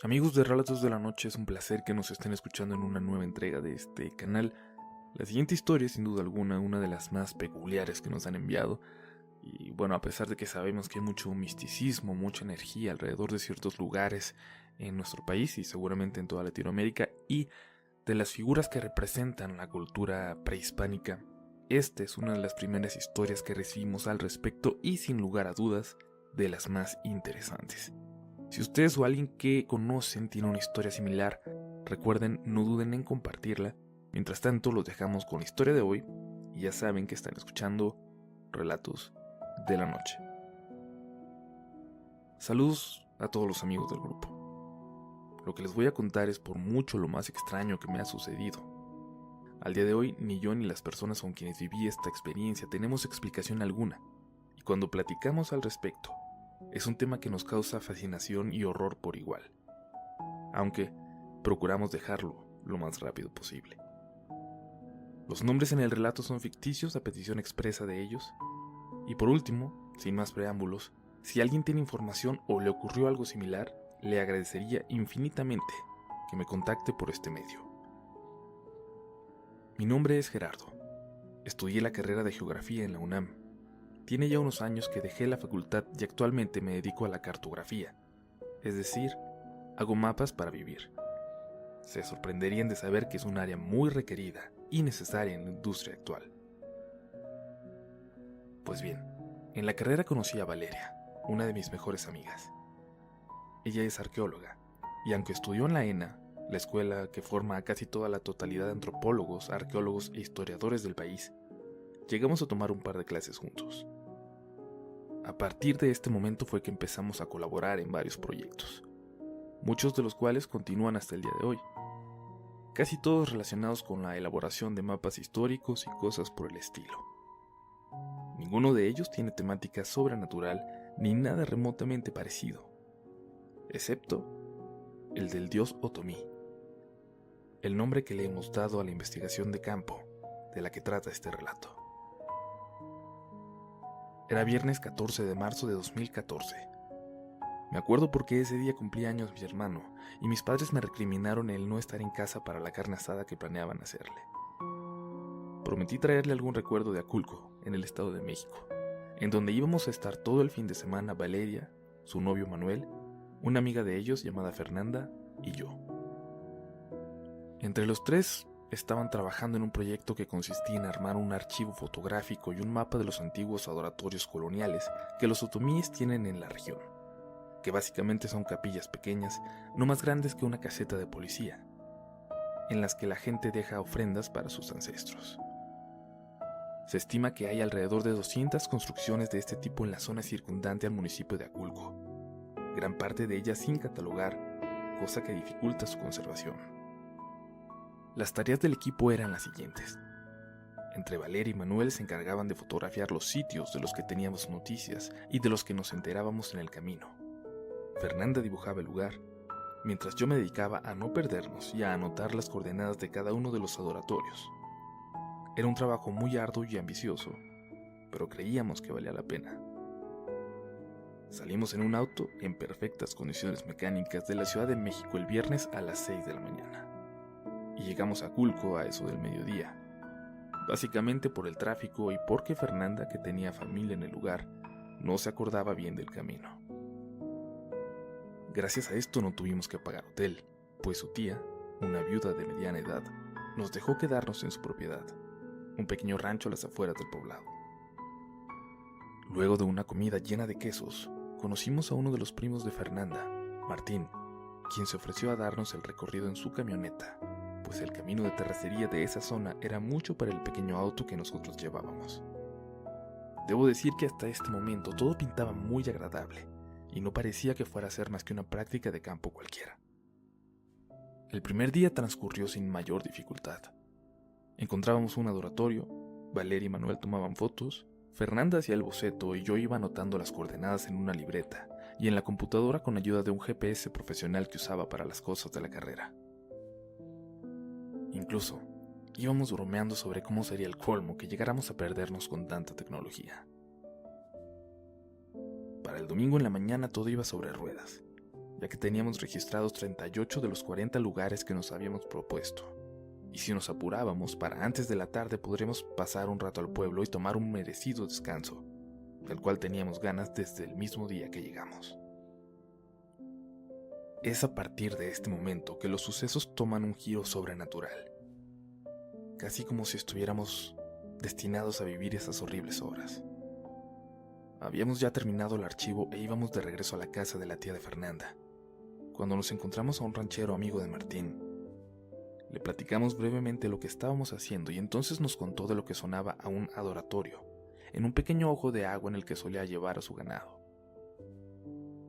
Amigos de Relatos de la Noche, es un placer que nos estén escuchando en una nueva entrega de este canal. La siguiente historia es sin duda alguna una de las más peculiares que nos han enviado. Y bueno, a pesar de que sabemos que hay mucho misticismo, mucha energía alrededor de ciertos lugares en nuestro país y seguramente en toda Latinoamérica, y de las figuras que representan la cultura prehispánica, esta es una de las primeras historias que recibimos al respecto y sin lugar a dudas, de las más interesantes. Si ustedes o alguien que conocen tiene una historia similar, recuerden, no duden en compartirla. Mientras tanto, los dejamos con la historia de hoy y ya saben que están escuchando Relatos de la Noche. Saludos a todos los amigos del grupo. Lo que les voy a contar es por mucho lo más extraño que me ha sucedido. Al día de hoy, ni yo ni las personas con quienes viví esta experiencia tenemos explicación alguna, y cuando platicamos al respecto, es un tema que nos causa fascinación y horror por igual, aunque procuramos dejarlo lo más rápido posible. Los nombres en el relato son ficticios a petición expresa de ellos, y por último, sin más preámbulos, si alguien tiene información o le ocurrió algo similar, le agradecería infinitamente que me contacte por este medio. Mi nombre es Gerardo. Estudié la carrera de Geografía en la UNAM. Tiene ya unos años que dejé la facultad y actualmente me dedico a la cartografía, es decir, hago mapas para vivir. Se sorprenderían de saber que es un área muy requerida y necesaria en la industria actual. Pues bien, en la carrera conocí a Valeria, una de mis mejores amigas. Ella es arqueóloga, y aunque estudió en la ENA, la escuela que forma a casi toda la totalidad de antropólogos, arqueólogos e historiadores del país, llegamos a tomar un par de clases juntos. A partir de este momento fue que empezamos a colaborar en varios proyectos, muchos de los cuales continúan hasta el día de hoy, casi todos relacionados con la elaboración de mapas históricos y cosas por el estilo. Ninguno de ellos tiene temática sobrenatural ni nada remotamente parecido, excepto el del dios Otomí, el nombre que le hemos dado a la investigación de campo de la que trata este relato. Era viernes 14 de marzo de 2014. Me acuerdo porque ese día cumplía años mi hermano y mis padres me recriminaron el no estar en casa para la carne asada que planeaban hacerle. Prometí traerle algún recuerdo de Aculco, en el Estado de México, en donde íbamos a estar todo el fin de semana Valeria, su novio Manuel, una amiga de ellos llamada Fernanda y yo. Entre los tres estaban trabajando en un proyecto que consistía en armar un archivo fotográfico y un mapa de los antiguos adoratorios coloniales que los otomíes tienen en la región, que básicamente son capillas pequeñas, no más grandes que una caseta de policía, en las que la gente deja ofrendas para sus ancestros. Se estima que hay alrededor de 200 construcciones de este tipo en la zona circundante al municipio de Aculco, gran parte de ellas sin catalogar, cosa que dificulta su conservación. Las tareas del equipo eran las siguientes. Entre Valeria y Manuel se encargaban de fotografiar los sitios de los que teníamos noticias y de los que nos enterábamos en el camino. Fernanda dibujaba el lugar, mientras yo me dedicaba a no perdernos y a anotar las coordenadas de cada uno de los adoratorios. Era un trabajo muy arduo y ambicioso, pero creíamos que valía la pena. Salimos en un auto en perfectas condiciones mecánicas de la Ciudad de México el viernes a las 6 de la mañana. Y llegamos a Aculco a eso del mediodía, básicamente por el tráfico y porque Fernanda, que tenía familia en el lugar, no se acordaba bien del camino. Gracias a esto no tuvimos que pagar hotel, pues su tía, una viuda de mediana edad, nos dejó quedarnos en su propiedad, un pequeño rancho a las afueras del poblado. Luego de una comida llena de quesos, conocimos a uno de los primos de Fernanda, Martín, quien se ofreció a darnos el recorrido en su camioneta, pues el camino de terracería de esa zona era mucho para el pequeño auto que nosotros llevábamos. Debo decir que hasta este momento todo pintaba muy agradable y no parecía que fuera a ser más que una práctica de campo cualquiera. El primer día transcurrió sin mayor dificultad. Encontrábamos un adoratorio, Valeria y Manuel tomaban fotos, Fernanda hacía el boceto y yo iba anotando las coordenadas en una libreta y en la computadora con ayuda de un GPS profesional que usaba para las cosas de la carrera. Incluso, íbamos bromeando sobre cómo sería el colmo que llegáramos a perdernos con tanta tecnología. Para el domingo en la mañana todo iba sobre ruedas. ya que teníamos registrados 38 de los 40 lugares que nos habíamos propuesto. Y si nos apurábamos, para antes de la tarde podríamos pasar un rato al pueblo y tomar un merecido descanso, del cual teníamos ganas desde el mismo día que llegamos. Es a partir de este momento que los sucesos toman un giro sobrenatural, casi como si estuviéramos destinados a vivir esas horribles horas. Habíamos ya terminado el archivo e íbamos de regreso a la casa de la tía de Fernanda, cuando nos encontramos a un ranchero amigo de Martín. Le platicamos brevemente lo que estábamos haciendo y entonces nos contó de lo que sonaba a un adoratorio, en un pequeño ojo de agua en el que solía llevar a su ganado.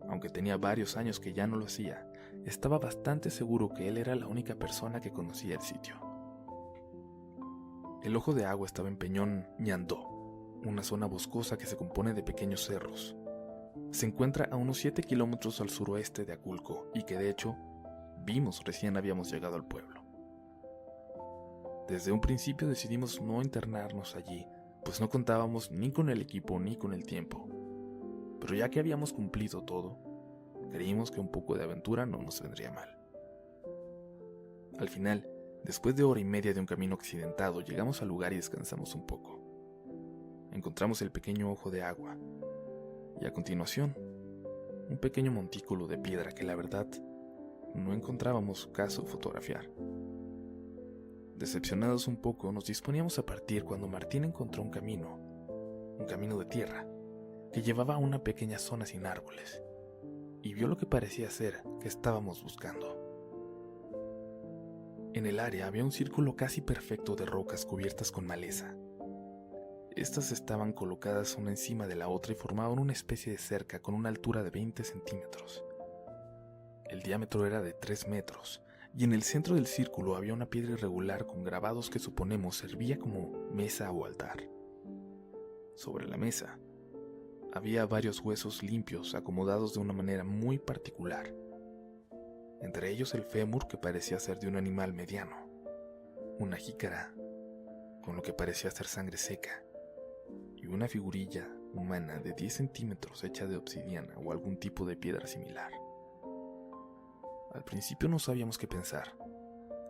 Aunque tenía varios años que ya no lo hacía, estaba bastante seguro que él era la única persona que conocía el sitio. El ojo de agua estaba en Peñón Ñandó, una zona boscosa que se compone de pequeños cerros. Se encuentra a unos 7 kilómetros al suroeste de Aculco y que de hecho vimos recién habíamos llegado al pueblo. Desde un principio decidimos no internarnos allí, pues no contábamos ni con el equipo ni con el tiempo. Pero ya que habíamos cumplido todo, creímos que un poco de aventura no nos vendría mal. Al final, después de hora y media de un camino accidentado, llegamos al lugar y descansamos un poco. Encontramos el pequeño ojo de agua y a continuación, un pequeño montículo de piedra que la verdad no encontrábamos caso fotografiar. Decepcionados un poco, nos disponíamos a partir cuando Martín encontró un camino de tierra, que llevaba a una pequeña zona sin árboles, y vio lo que parecía ser que estábamos buscando. En el área había un círculo casi perfecto de rocas cubiertas con maleza. Estas estaban colocadas una encima de la otra y formaban una especie de cerca con una altura de 20 centímetros. El diámetro era de 3 metros, y en el centro del círculo había una piedra irregular con grabados que suponemos servía como mesa o altar. Sobre la mesa había varios huesos limpios acomodados de una manera muy particular, entre ellos el fémur que parecía ser de un animal mediano, una jícara con lo que parecía ser sangre seca y una figurilla humana de 10 centímetros hecha de obsidiana o algún tipo de piedra similar. Al principio no sabíamos qué pensar,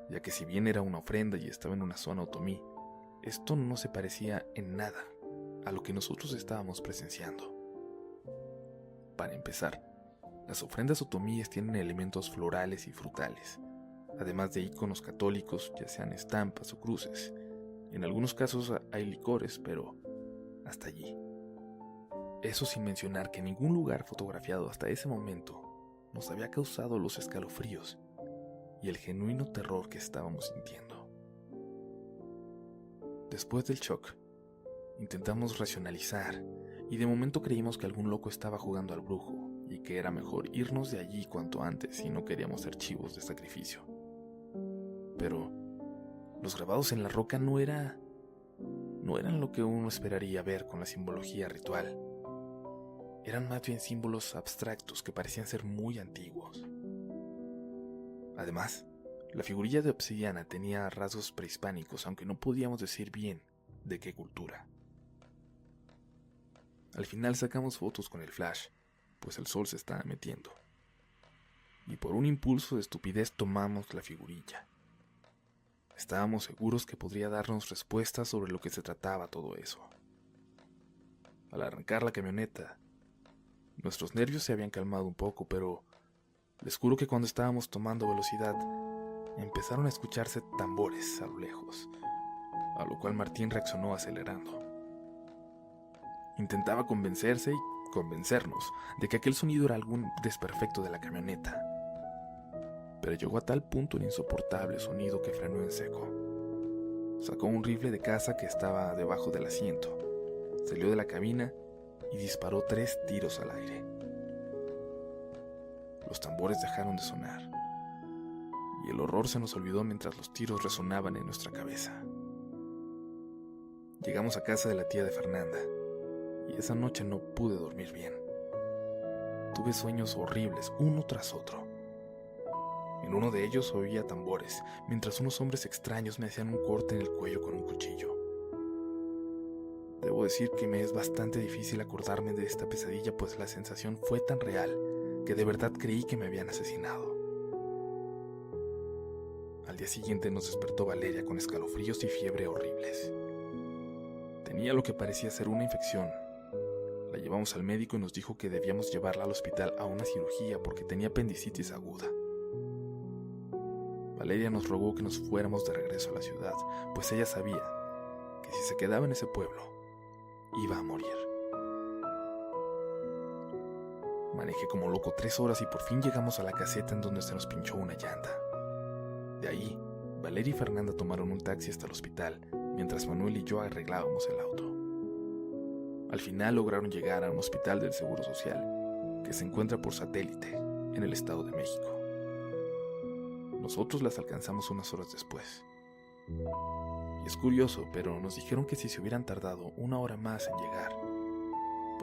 ya que si bien era una ofrenda y estaba en una zona otomí, esto no se parecía en nada a lo que nosotros estábamos presenciando. Para empezar, las ofrendas otomíes tienen elementos florales y frutales, además de iconos católicos, ya sean estampas o cruces. En algunos casos hay licores, pero hasta allí. Eso sin mencionar que ningún lugar fotografiado hasta ese momento nos había causado los escalofríos y el genuino terror que estábamos sintiendo. Después del shock, intentamos racionalizar y de momento creímos que algún loco estaba jugando al brujo y que era mejor irnos de allí cuanto antes si no queríamos ser chivos de sacrificio. Pero los grabados en la roca no eran lo que uno esperaría ver con la simbología ritual. Eran más bien símbolos abstractos que parecían ser muy antiguos. Además, la figurilla de obsidiana tenía rasgos prehispánicos, aunque no podíamos decir bien de qué cultura. Al final sacamos fotos con el flash, pues el sol se estaba metiendo. Y por un impulso de estupidez tomamos la figurilla. Estábamos seguros que podría darnos respuestas sobre lo que se trataba todo eso. Al arrancar la camioneta, nuestros nervios se habían calmado un poco, pero les juro que cuando estábamos tomando velocidad, empezaron a escucharse tambores a lo lejos, a lo cual Martín reaccionó acelerando. Intentaba convencerse y convencernos de que aquel sonido era algún desperfecto de la camioneta, pero llegó a tal punto el insoportable sonido que frenó en seco. Sacó un rifle de caza que estaba debajo del asiento, salió de la cabina y disparó 3 tiros al aire. Los tambores dejaron de sonar y el horror se nos olvidó mientras los tiros resonaban en nuestra cabeza. Llegamos a casa de la tía de Fernanda y esa noche no pude dormir bien. Tuve sueños horribles uno tras otro. En uno de ellos oía tambores, mientras unos hombres extraños me hacían un corte en el cuello con un cuchillo. Debo decir que me es bastante difícil acordarme de esta pesadilla, pues la sensación fue tan real que de verdad creí que me habían asesinado. Al día siguiente nos despertó Valeria con escalofríos y fiebre horribles. Tenía lo que parecía ser una infección. La llevamos al médico y nos dijo que debíamos llevarla al hospital a una cirugía porque tenía apendicitis aguda. Valeria nos rogó que nos fuéramos de regreso a la ciudad, pues ella sabía que si se quedaba en ese pueblo, iba a morir. Manejé como loco 3 horas y por fin llegamos a la caseta en donde se nos pinchó una llanta. De ahí, Valeria y Fernanda tomaron un taxi hasta el hospital, mientras Manuel y yo arreglábamos el auto. Al final lograron llegar a un hospital del Seguro Social, que se encuentra por satélite, en el Estado de México. Nosotros las alcanzamos unas horas después. Y es curioso, pero nos dijeron que si se hubieran tardado 1 hora más en llegar,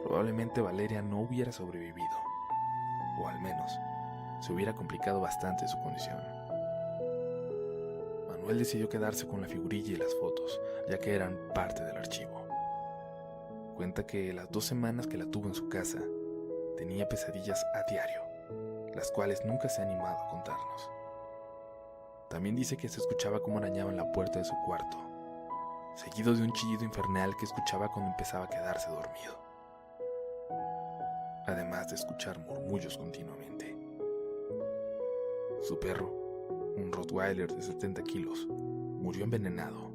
probablemente Valeria no hubiera sobrevivido, o al menos se hubiera complicado bastante su condición. Manuel decidió quedarse con la figurilla y las fotos, ya que eran parte del archivo. Cuenta que las 2 semanas que la tuvo en su casa, tenía pesadillas a diario, las cuales nunca se ha animado a contarnos. También dice que se escuchaba cómo arañaban la puerta de su cuarto, seguido de un chillido infernal que escuchaba cuando empezaba a quedarse dormido, además de escuchar murmullos continuamente. Su perro, un Rottweiler de 70 kilos, murió envenenado,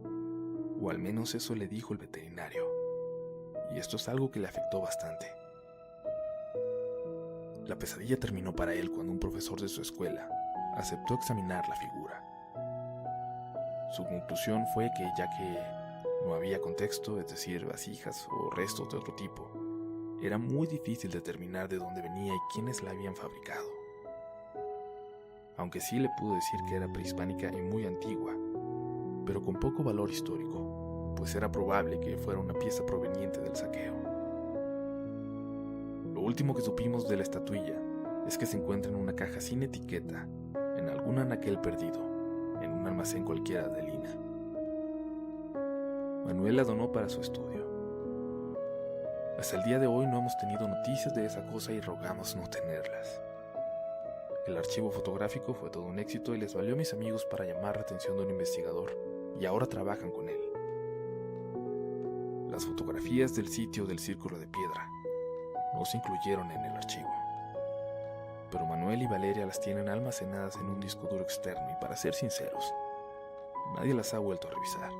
o al menos eso le dijo el veterinario, y esto es algo que le afectó bastante. La pesadilla terminó para él cuando un profesor de su escuela aceptó examinar la figura. Su conclusión fue que ya que no había contexto, es decir, vasijas o restos de otro tipo, era muy difícil determinar de dónde venía y quiénes la habían fabricado. Aunque sí le pudo decir que era prehispánica y muy antigua, pero con poco valor histórico, pues era probable que fuera una pieza proveniente del saqueo. Lo último que supimos de la estatuilla es que se encuentra en una caja sin etiqueta, en algún anaquel perdido, en un almacén cualquiera de Lina. Manuel la donó para su estudio. Hasta el día de hoy no hemos tenido noticias de esa cosa y rogamos no tenerlas. El archivo fotográfico fue todo un éxito y les valió a mis amigos para llamar la atención de un investigador, y ahora trabajan con él. Las fotografías del sitio del Círculo de Piedra no se incluyeron en el archivo, pero Manuel y Valeria las tienen almacenadas en un disco duro externo y, para ser sinceros, nadie las ha vuelto a revisar.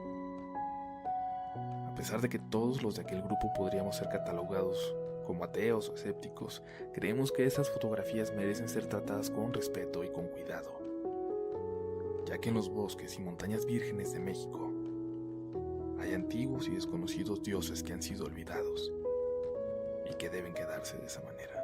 A pesar de que todos los de aquel grupo podríamos ser catalogados como ateos o escépticos, creemos que esas fotografías merecen ser tratadas con respeto y con cuidado, ya que en los bosques y montañas vírgenes de México hay antiguos y desconocidos dioses que han sido olvidados y que deben quedarse de esa manera.